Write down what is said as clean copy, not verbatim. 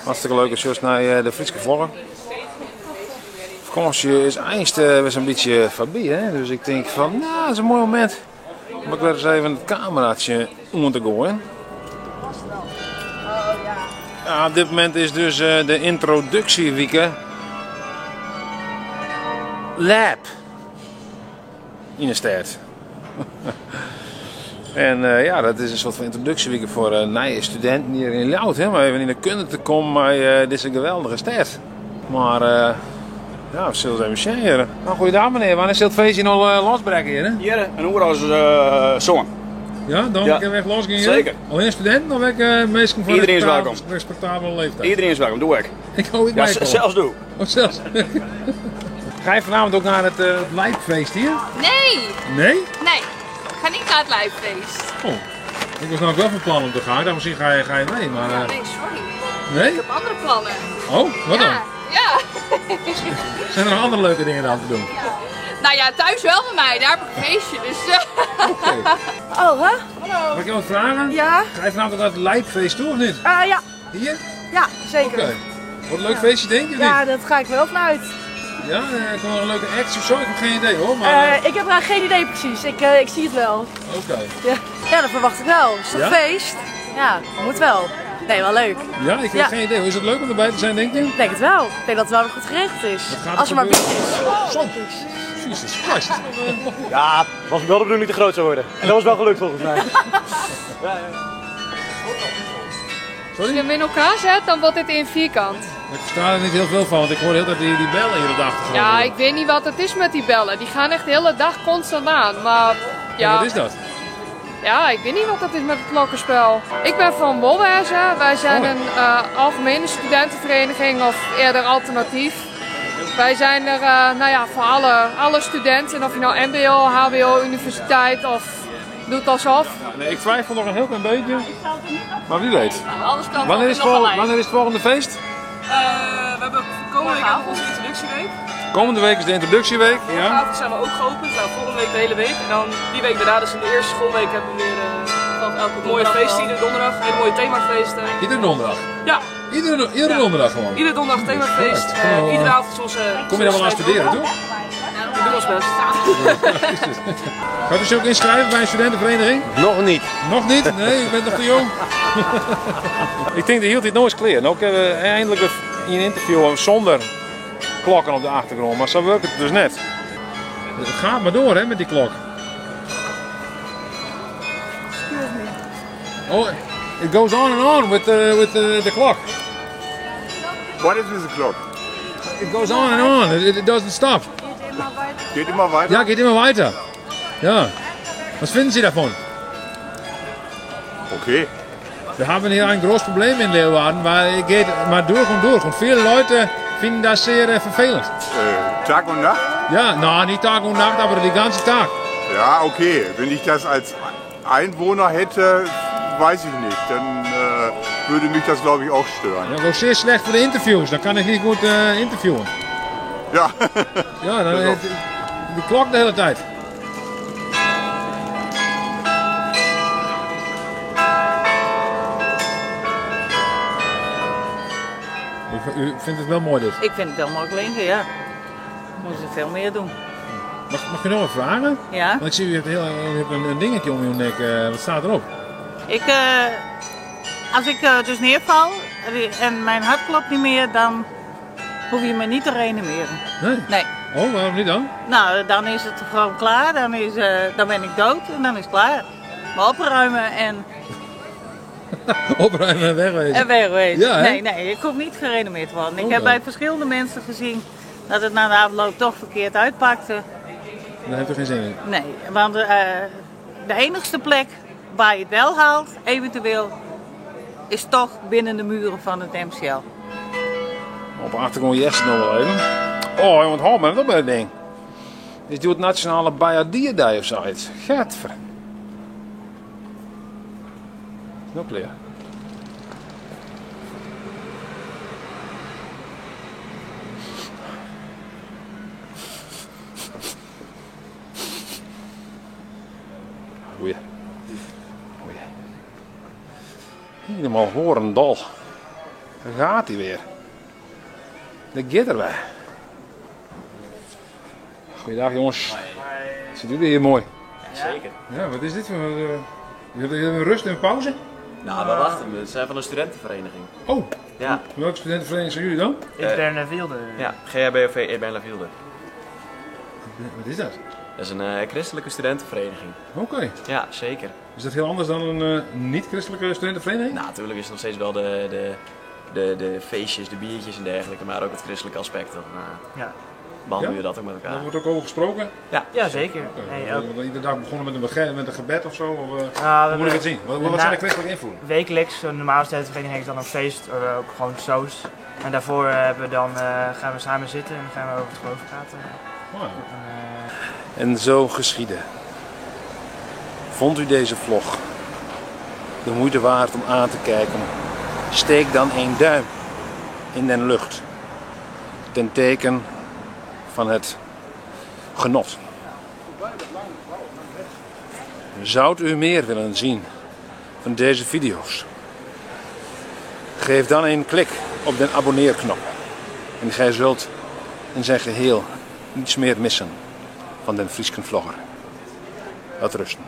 Hartstikke leuk als je naar de Friese vloggen. Vakantie is eindelijk weer zo'n beetje voorbij, hè? Dus ik denk van, nou, dat is een mooi moment om ik weer eens even het cameraatje om te gooien. Ja, op dit moment is dus de introductieweek Lab in de stad. En ja, dat is een soort van introductieweek voor nieuwe studenten hier in Ljouwt, hè, maar even in de kunde te komen bij deze geweldige stad. Maar ja, we zullen eens even zien hier. Nou, goeiedag meneer, wanneer is het feestje nog losbreken hier? Hè? Hier, een uur als zoon. Ja, dan kan ik weg losgaan. Zeker. Alleen studenten of ik mensen van Iedereen is welkom. Respectabele leeftijd? Iedereen is welkom, doe ik. Ik hou het Ja, bij. zelfs doe. Oh, zelfs. Ga je vanavond ook naar het lijpfeest hier? Nee, Nee? nee. Ik ga niet naar het lijffeest. Oh, ik was nou wel van plan om te gaan. Ik dacht misschien ga je mee, maar... Nee, sorry. Nee? Ik heb andere plannen. Oh, wat dan? Ja. Zijn er nog andere leuke dingen aan te doen? Nou ja, thuis wel bij mij. Daar heb ik een feestje, dus... Oké. Oh, hè? Mag ik je wat vragen? Ja? Ga je vanavond ook naar het lijpfeest toe of niet? Ja. Hier? Ja, zeker. Oké. Wordt een leuk feestje denk je of Ja, niet? dat ga ik wel vanuit. Ja? Komt er een leuke act of zo? Ik heb geen idee hoor. Maar, Ik heb geen idee precies. Ik zie het wel. Oké. Ja, dat verwacht ik wel. Het is toch Ja? feest? Ja, moet wel. Nee, wel leuk. Ja, ik heb Ja. geen idee. Is het leuk om erbij te zijn denk je? Ik denk het wel. Ik denk dat het wel goed geregeld is. Wat gaat er Als er maar gebeuren? bier is. Zo. Jesus Christ. Ja, was wel de bedoeling niet te groot zou worden. En dat was wel gelukt volgens mij. Als je hem in elkaar zet, dan wordt dit in vierkant. Ik versta er niet heel veel van, want ik hoor heel dat die bellen hier op de achtergrond. Ja, ik weet niet wat het is met die bellen. Die gaan echt de hele dag constant aan. Maar En ja, wat is dat? ja, ik weet niet wat dat is met het klokkenspel. Ik ben van Wolwerzen. Wij zijn Oh. een algemene studentenvereniging of eerder alternatief. Wij zijn er nou ja, voor alle studenten, of je nou mbo, hbo, universiteit of doet alsof. Nee, ik twijfel nog een heel klein beetje, maar wie weet. Alles kan Wanneer is het volgende feest? We hebben komende week hebben we onze introductieweek. Komende week is de introductieweek. Ja? Vanavond zijn we ook geopend. Nou, volgende week de hele week. En dan die week daarna, dus in de eerste schoolweek, hebben we weer een mooie feest. Iedere donderdag, een hele mooie themafeesten. Iedere donderdag? Ja, Iedere donderdag gewoon? iedere donderdag themafeest. Goed. Iedere avond is onze... Kom je dan wel aan studeren toe? We doen ons best. Gaat u zich ook inschrijven bij een studentenvereniging? Nog niet. Nog niet? Nee, ik ben nog te jong. Ik denk dat hield dit nooit clear. En ook hebben we eindelijk een interview zonder klokken op de achtergrond, maar zo werkt het dus net. Het gaat maar door hè, met die klok. Oh, it goes on and on with the clock. What is with the clock? It goes on and on. It doesn't stop. Geht immer weiter? Ja, geht immer weiter. Ja. Was finden Sie davon? Okay. Wir haben hier ein großes Problem in Leeuwarden, weil es geht mal durch und durch. Und viele Leute finden das sehr vervelend. Tag und Nacht? Ja, na, nicht Tag und Nacht, aber den ganzen Tag. Ja, okay. Wenn ich das als Einwohner hätte, weiß ich nicht. Dann würde mich das, glaube ich, auch stören. Ja, dat is ook zeer slecht voor de interviews. Dan kan ik niet goed interviewen. Ja. Ja, dan, Dat is ook. die klok de hele tijd. U vindt het wel mooi dit? Ik vind het wel mooi klinken, ja. Moeten ze veel meer doen. Mag je nog wat vragen? Ja. Want ik zie u heeft een dingetje om uw nek. Wat staat erop? Als ik dus neerval en mijn hart klopt niet meer, dan hoef je me niet te reanimeren. Nee? Nee. Oh, waarom niet dan? Nou, dan is het gewoon klaar. Dan ben ik dood en dan is het klaar. Maar opruimen en Opruimen en wegwezen. en wegwezen. Ja, hè? Nee, ik hoef niet gereanimeerd te worden. Ik Oké. heb bij verschillende mensen gezien dat het na de afloop toch verkeerd uitpakte. Daar heeft u geen zin in. Nee, want de enigste plek waar je het wel haalt, eventueel, is toch binnen de muren van het MCL. Op de achtergrond yes nog wel even. Oh, jongen, hou me dat bij het ding. Dit doet het Nationale Bijaardierdag of zoiets. Gadver. Nog leer. Goeie. Goeie. Helemaal Horendal. Daar gaat hij weer. De gitter weer. Goeiedag jongens. Zit jullie hier mooi? Zeker. Ja, wat is dit voor... jullie hebben rust en pauze? Nou, we wachten. We zijn van een studentenvereniging. Oh, Ja. welke studentenvereniging zijn jullie dan? Ik ben La Wilde. Ja, GHBOV, ik ben La Wilde. Wat is dat? Dat is een christelijke studentenvereniging. Oké. Ja, zeker. Is dat heel anders dan een niet-christelijke studentenvereniging? Nou, natuurlijk is het nog steeds wel de feestjes, de biertjes en dergelijke, maar ook het christelijke aspect. Dan Ja. behandelen we dat ook met Daar elkaar. wordt ook over gesproken? Ja, zeker. Nee, ook. Iedere dag begonnen met een gebed of zo? Of, Ja, hoe moet ik het zien? Wat zijn de christelijke invloeden? Wekelijks, een normale studentenvereniging heeft dan een feest, ook gewoon soos. En daarvoor gaan we samen zitten en dan gaan we over het geloof praten. En zo geschiedde. Vond u deze vlog de moeite waard om aan te kijken? Steek dan een duim in de lucht. Ten teken van het genot. Zou u meer willen zien van deze video's? Geef dan een klik op de abonneerknop. En gij zult in zijn geheel niets meer missen van den Friesken Vlogger. Laat rusten.